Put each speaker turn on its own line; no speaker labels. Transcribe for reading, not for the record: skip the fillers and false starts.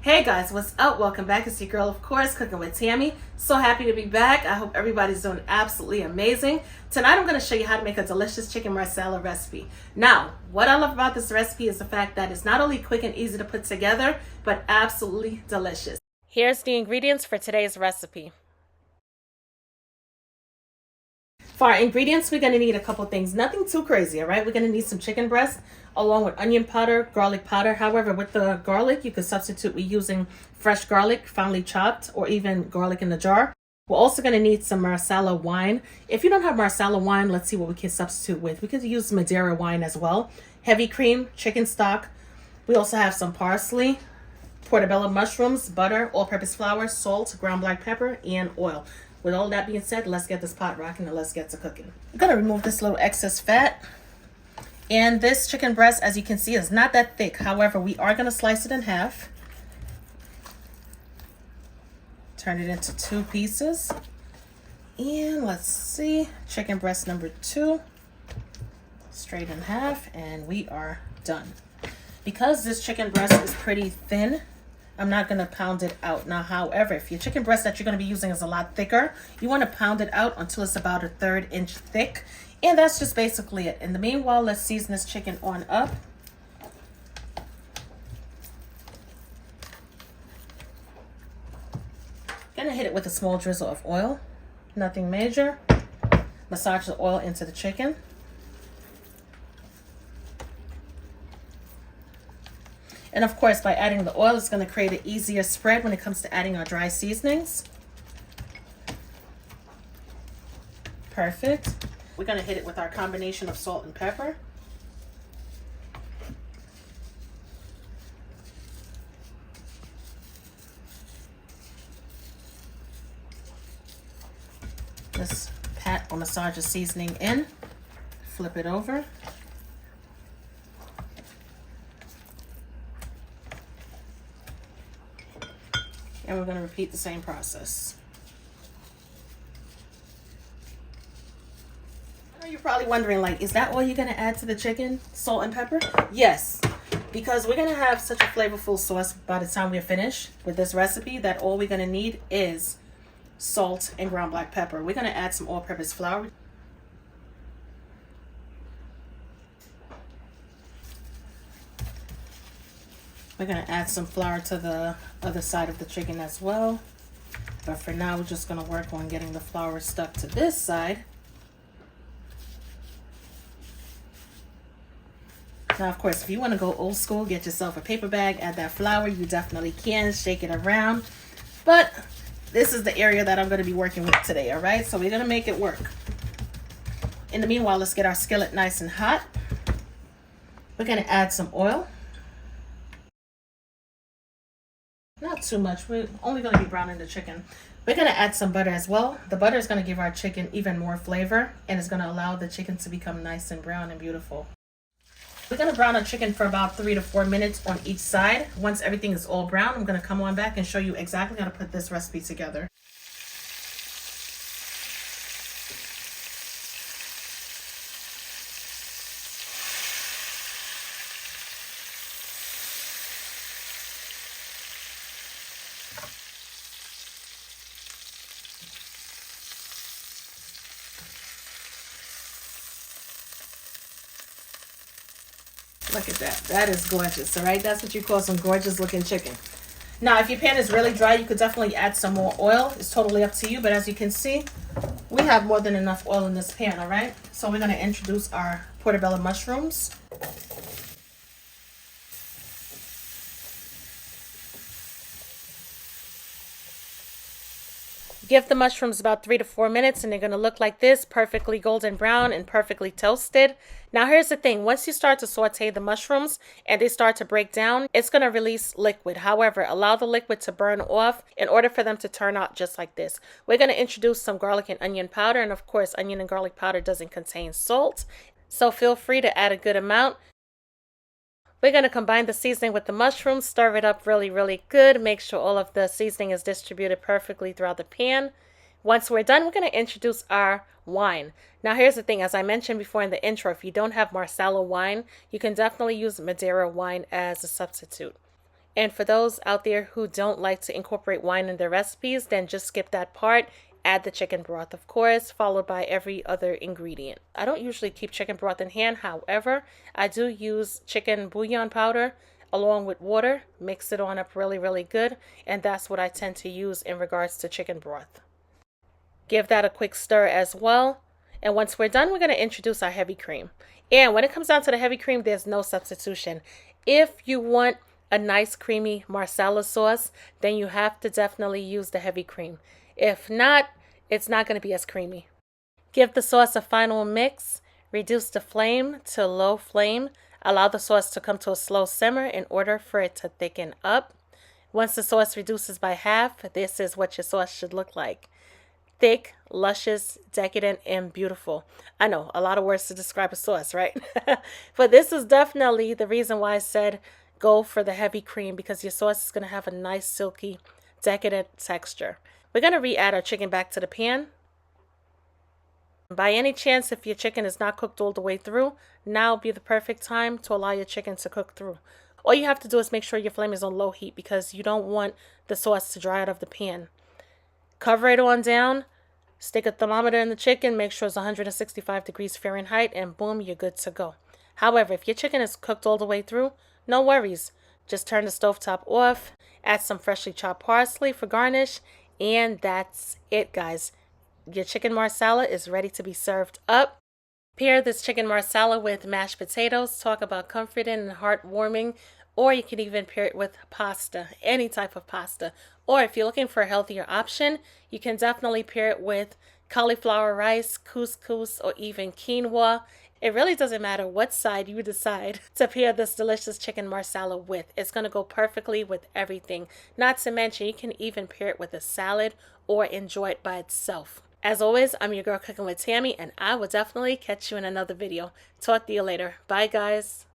Hey guys, what's up? Welcome back. It's your girl, of course, Cooking with Tammy. So happy to be back. I hope everybody's doing absolutely amazing. Tonight I'm going to show you how to make a delicious chicken marsala recipe. Now, what I love about this recipe is the fact that it's not only quick and easy to put together, but absolutely delicious. Here's the ingredients for today's recipe. For our ingredients, we're going to need a couple things. Nothing too crazy, all right? We're going to need some chicken breast along with onion powder, garlic powder. However, with the garlic, you could substitute with using fresh garlic, finely chopped, or even garlic in the jar. We're also going to need some Marsala wine. If you don't have Marsala wine, let's see what we can substitute with. We could use Madiera wine as well. Heavy cream, chicken stock. We also have some parsley, Potrabella mushrooms, butter, all-purpose flour, salt, ground black pepper, and oil. With all that being said, let's get this pot rocking and let's get to cooking. I'm going to remove this little excess fat. And this chicken breast, as you can see, is not that thick. However, we are going to slice it in half. Turn it into 2 pieces. And let's see, chicken breast number 2. Straight in half, and we are done. Because this chicken breast is pretty thin, I'm not going to pound it out. Now, however, if your chicken breast that you're going to be using is a lot thicker, you want to pound it out until it's about a 1/3 inch thick. And that's just basically it. In the meanwhile, let's season this chicken on up. Gonna hit it with a small drizzle of oil. Nothing major. Massage the oil into the chicken. And of course, by adding the oil, it's going to create an easier spread when it comes to adding our dry seasonings. Perfect. We're going to hit it with our combination of salt and pepper. Just pat or massage the seasoning in. Flip it over. And we're going to repeat the same process. I know you're probably wondering, like, is that all you're going to add to the chicken? Salt and pepper? Yes, because we're going to have such a flavorful sauce by the time we're finished with this recipe that all we're going to need is salt and ground black pepper. We're going to add some all-purpose flour. We're going to add some flour to the other side of the chicken as well. But for now, we're just going to work on getting the flour stuck to this side. Now, of course, if you want to go old school, get yourself a paper bag, add that flour. You definitely can. Shake it around. But this is the area that I'm going to be working with today, all right? So we're going to make it work. In the meanwhile, let's get our skillet nice and hot. We're going to add some oil. Not too much. We're only going to be browning the chicken. We're going to add some butter as well. The butter is going to give our chicken even more flavor, and it's going to allow the chicken to become nice and brown and beautiful. We're going to brown our chicken for about 3 to 4 minutes on each side. Once everything is all brown, I'm going to come on back and show you exactly how to put this recipe together. Look at that. That is gorgeous, all right? That's what you call some gorgeous looking chicken. Now, if your pan is really dry, you could definitely add some more oil. It's totally up to you, but as you can see, we have more than enough oil in this pan, all right? So we're going to introduce our Potrabella mushrooms. Give the mushrooms about 3 to 4 minutes and they're going to look like this, perfectly golden brown and perfectly toasted. Now here's the thing, once you start to saute the mushrooms and they start to break down, it's going to release liquid. However, allow the liquid to burn off in order for them to turn out just like this. We're going to introduce some garlic and onion powder, and of course onion and garlic powder doesn't contain salt, so feel free to add a good amount. We're going to combine the seasoning with the mushrooms, stir it up really, really good. Make sure all of the seasoning is distributed perfectly throughout the pan. Once we're done, we're going to introduce our wine. Now, here's the thing. As I mentioned before in the intro, if you don't have Marsala wine, you can definitely use Madiera wine as a substitute. And for those out there who don't like to incorporate wine in their recipes, then just skip that part. Add the chicken broth, of course, followed by every other ingredient. I don't usually keep chicken broth in hand. However, I do use chicken bouillon powder along with water, mix it on up really, really good. And that's what I tend to use in regards to chicken broth. Give that a quick stir as well. And once we're done, we're going to introduce our heavy cream. And when it comes down to the heavy cream, there's no substitution. If you want a nice creamy marsala sauce, then you have to definitely use the heavy cream. If not, it's not going to be as creamy. Give the sauce a final mix. Reduce the flame to low flame. Allow the sauce to come to a slow simmer in order for it to thicken up. Once the sauce reduces by half, this is what your sauce should look like. Thick, luscious, decadent, and beautiful. I know, a lot of words to describe a sauce, right? But this is definitely the reason why I said go for the heavy cream, because your sauce is going to have a nice, silky, decadent texture. We're going to re-add our chicken back to the pan. By any chance, if your chicken is not cooked all the way through, now would be the perfect time to allow your chicken to cook through. All you have to do is make sure your flame is on low heat, because you don't want the sauce to dry out of the pan. Cover it on down, stick a thermometer in the chicken, make sure it's 165 degrees Fahrenheit, and boom, you're good to go. However, if your chicken is cooked all the way through, no worries. Just turn the stovetop off, add some freshly chopped parsley for garnish, and that's it, guys. Your chicken marsala is ready to be served up. Pair this chicken marsala with mashed potatoes. Talk about comforting and heartwarming. Or you can even pair it with pasta, any type of pasta. Or if you're looking for a healthier option, you can definitely pair it with cauliflower rice, couscous, or even quinoa. It really doesn't matter what side you decide to pair this delicious chicken marsala with. It's going to go perfectly with everything. Not to mention, you can even pair it with a salad or enjoy it by itself. As always, I'm your girl Cooking with Tammy, and I will definitely catch you in another video. Talk to you later. Bye, guys.